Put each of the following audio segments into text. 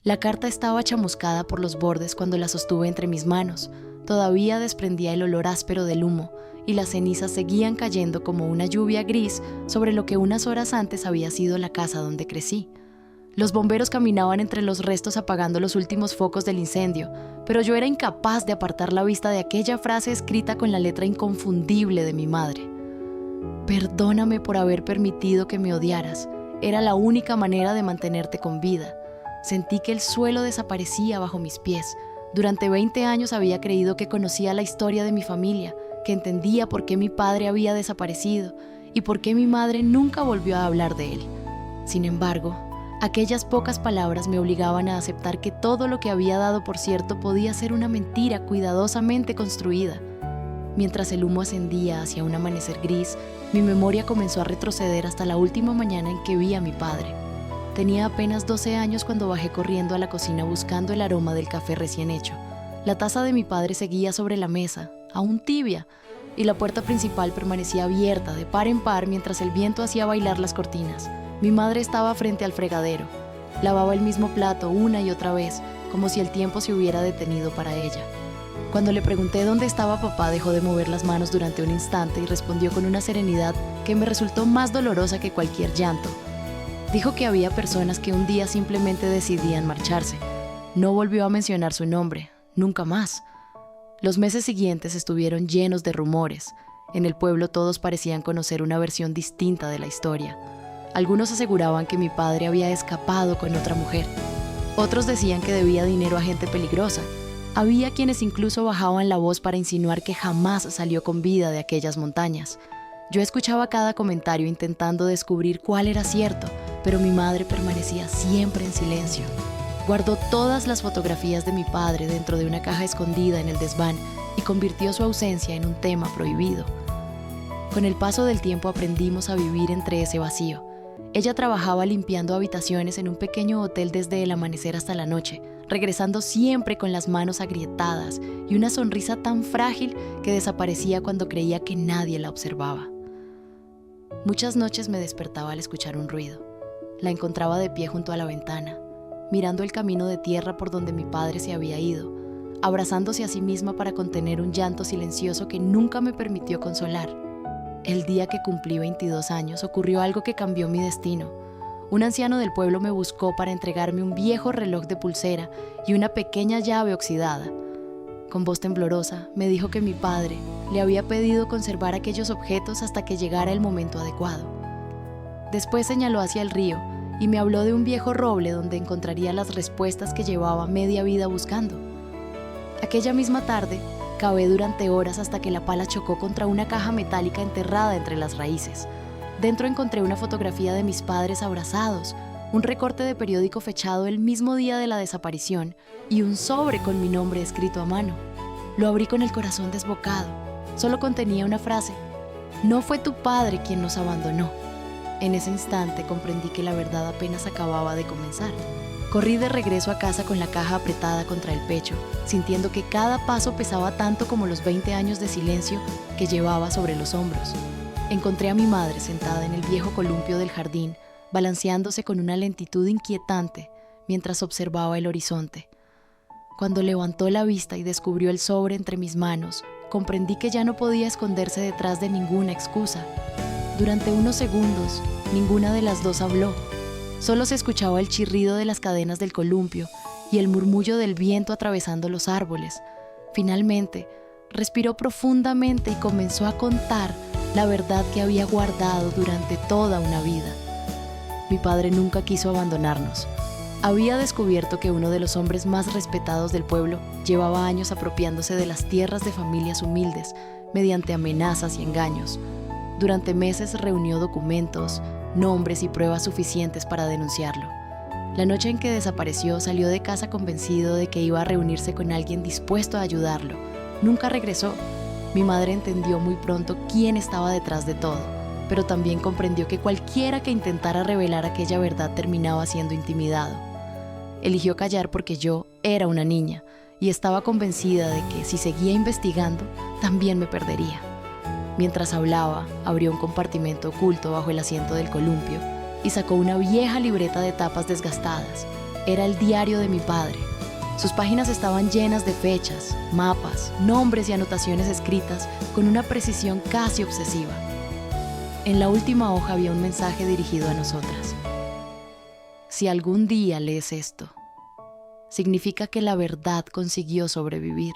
La carta estaba chamuscada por los bordes cuando la sostuve entre mis manos. Todavía desprendía el olor áspero del humo y las cenizas seguían cayendo como una lluvia gris sobre lo que unas horas antes había sido la casa donde crecí. Los bomberos caminaban entre los restos apagando los últimos focos del incendio, pero yo era incapaz de apartar la vista de aquella frase escrita con la letra inconfundible de mi madre. Perdóname por haber permitido que me odiaras. Era la única manera de mantenerte con vida. Sentí que el suelo desaparecía bajo mis pies. Durante 20 años había creído que conocía la historia de mi familia, que entendía por qué mi padre había desaparecido y por qué mi madre nunca volvió a hablar de él. Sin embargo, aquellas pocas palabras me obligaban a aceptar que todo lo que había dado por cierto podía ser una mentira cuidadosamente construida. Mientras el humo ascendía hacia un amanecer gris, mi memoria comenzó a retroceder hasta la última mañana en que vi a mi padre. Tenía apenas 12 años cuando bajé corriendo a la cocina buscando el aroma del café recién hecho. La taza de mi padre seguía sobre la mesa, aún tibia, y la puerta principal permanecía abierta de par en par mientras el viento hacía bailar las cortinas. Mi madre estaba frente al fregadero. Lavaba el mismo plato una y otra vez, como si el tiempo se hubiera detenido para ella. Cuando le pregunté dónde estaba papá, dejó de mover las manos durante un instante y respondió con una serenidad que me resultó más dolorosa que cualquier llanto. Dijo que había personas que un día simplemente decidían marcharse. No volvió a mencionar su nombre, nunca más. Los meses siguientes estuvieron llenos de rumores. En el pueblo todos parecían conocer una versión distinta de la historia. Algunos aseguraban que mi padre había escapado con otra mujer. Otros decían que debía dinero a gente peligrosa. Había quienes incluso bajaban la voz para insinuar que jamás salió con vida de aquellas montañas. Yo escuchaba cada comentario intentando descubrir cuál era cierto, pero mi madre permanecía siempre en silencio. Guardó todas las fotografías de mi padre dentro de una caja escondida en el desván y convirtió su ausencia en un tema prohibido. Con el paso del tiempo aprendimos a vivir entre ese vacío. Ella trabajaba limpiando habitaciones en un pequeño hotel desde el amanecer hasta la noche, regresando siempre con las manos agrietadas y una sonrisa tan frágil que desaparecía cuando creía que nadie la observaba. Muchas noches me despertaba al escuchar un ruido. La encontraba de pie junto a la ventana, mirando el camino de tierra por donde mi padre se había ido, abrazándose a sí misma para contener un llanto silencioso que nunca me permitió consolar. El día que cumplí 22 años ocurrió algo que cambió mi destino. Un anciano del pueblo me buscó para entregarme un viejo reloj de pulsera y una pequeña llave oxidada. Con voz temblorosa me dijo que mi padre le había pedido conservar aquellos objetos hasta que llegara el momento adecuado. Después señaló hacia el río y me habló de un viejo roble donde encontraría las respuestas que llevaba media vida buscando. Aquella misma tarde, cavé durante horas hasta que la pala chocó contra una caja metálica enterrada entre las raíces. Dentro encontré una fotografía de mis padres abrazados, un recorte de periódico fechado el mismo día de la desaparición y un sobre con mi nombre escrito a mano. Lo abrí con el corazón desbocado. Solo contenía una frase: «No fue tu padre quien nos abandonó». En ese instante comprendí que la verdad apenas acababa de comenzar. Corrí de regreso a casa con la caja apretada contra el pecho, sintiendo que cada paso pesaba tanto como los 20 años de silencio que llevaba sobre los hombros. Encontré a mi madre sentada en el viejo columpio del jardín, balanceándose con una lentitud inquietante mientras observaba el horizonte. Cuando levantó la vista y descubrió el sobre entre mis manos, comprendí que ya no podía esconderse detrás de ninguna excusa. Durante unos segundos, ninguna de las dos habló. Solo se escuchaba el chirrido de las cadenas del columpio y el murmullo del viento atravesando los árboles. Finalmente, respiró profundamente y comenzó a contar la verdad que había guardado durante toda una vida. Mi padre nunca quiso abandonarnos. Había descubierto que uno de los hombres más respetados del pueblo llevaba años apropiándose de las tierras de familias humildes mediante amenazas y engaños. Durante meses reunió documentos, nombres y pruebas suficientes para denunciarlo. La noche en que desapareció salió de casa convencido de que iba a reunirse con alguien dispuesto a ayudarlo. Nunca regresó. Mi madre entendió muy pronto quién estaba detrás de todo, pero también comprendió que cualquiera que intentara revelar aquella verdad terminaba siendo intimidado. Eligió callar porque yo era una niña y estaba convencida de que si seguía investigando, también me perdería. Mientras hablaba, abrió un compartimento oculto bajo el asiento del columpio y sacó una vieja libreta de tapas desgastadas. Era el diario de mi padre. Sus páginas estaban llenas de fechas, mapas, nombres y anotaciones escritas con una precisión casi obsesiva. En la última hoja había un mensaje dirigido a nosotras. Si algún día lees esto, significa que la verdad consiguió sobrevivir.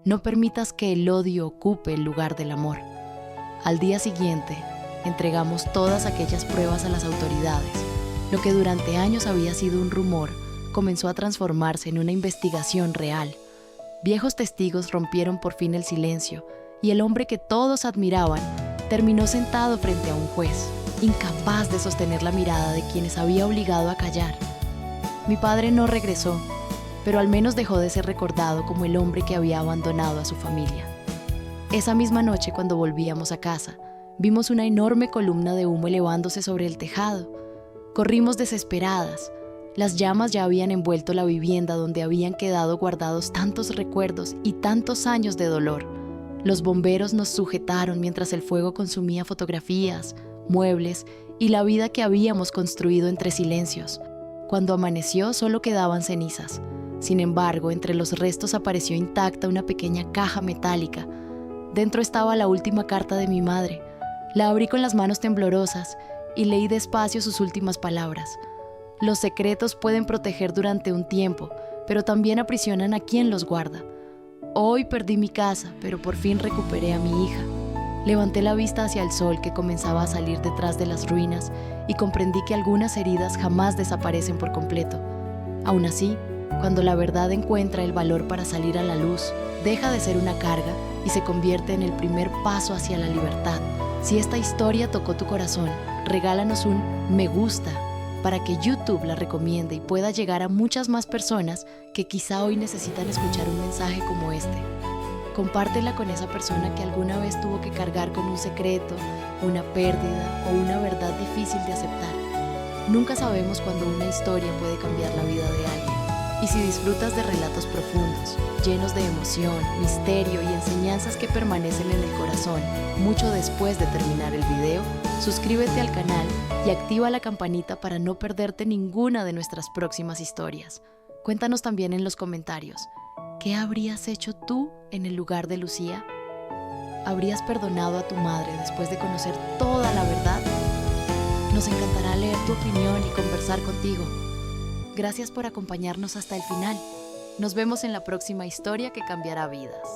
No permitas que el odio ocupe el lugar del amor. Al día siguiente, entregamos todas aquellas pruebas a las autoridades. Lo que durante años había sido un rumor comenzó a transformarse en una investigación real. Viejos testigos rompieron por fin el silencio y el hombre que todos admiraban terminó sentado frente a un juez, incapaz de sostener la mirada de quienes había obligado a callar. Mi padre no regresó, pero al menos dejó de ser recordado como el hombre que había abandonado a su familia. Esa misma noche, cuando volvíamos a casa, vimos una enorme columna de humo elevándose sobre el tejado. Corrimos desesperadas. Las llamas ya habían envuelto la vivienda donde habían quedado guardados tantos recuerdos y tantos años de dolor. Los bomberos nos sujetaron mientras el fuego consumía fotografías, muebles y la vida que habíamos construido entre silencios. Cuando amaneció, solo quedaban cenizas. Sin embargo, entre los restos apareció intacta una pequeña caja metálica. Dentro estaba la última carta de mi madre. La abrí con las manos temblorosas y leí despacio sus últimas palabras. Los secretos pueden proteger durante un tiempo, pero también aprisionan a quien los guarda. Hoy perdí mi casa, pero por fin recuperé a mi hija. Levanté la vista hacia el sol que comenzaba a salir detrás de las ruinas y comprendí que algunas heridas jamás desaparecen por completo. Aún así, cuando la verdad encuentra el valor para salir a la luz, deja de ser una carga y se convierte en el primer paso hacia la libertad. Si esta historia tocó tu corazón, regálanos un me gusta para que YouTube la recomiende y pueda llegar a muchas más personas que quizá hoy necesitan escuchar un mensaje como este. Compártela con esa persona que alguna vez tuvo que cargar con un secreto, una pérdida o una verdad difícil de aceptar. Nunca sabemos cuándo una historia puede cambiar la vida de alguien. Y si disfrutas de relatos profundos, llenos de emoción, misterio y enseñanzas que permanecen en el corazón mucho después de terminar el video, suscríbete al canal y activa la campanita para no perderte ninguna de nuestras próximas historias. Cuéntanos también en los comentarios, ¿qué habrías hecho tú en el lugar de Lucía? ¿Habrías perdonado a tu madre después de conocer toda la verdad? Nos encantará leer tu opinión y conversar contigo. Gracias por acompañarnos hasta el final. Nos vemos en la próxima historia que cambiará vidas.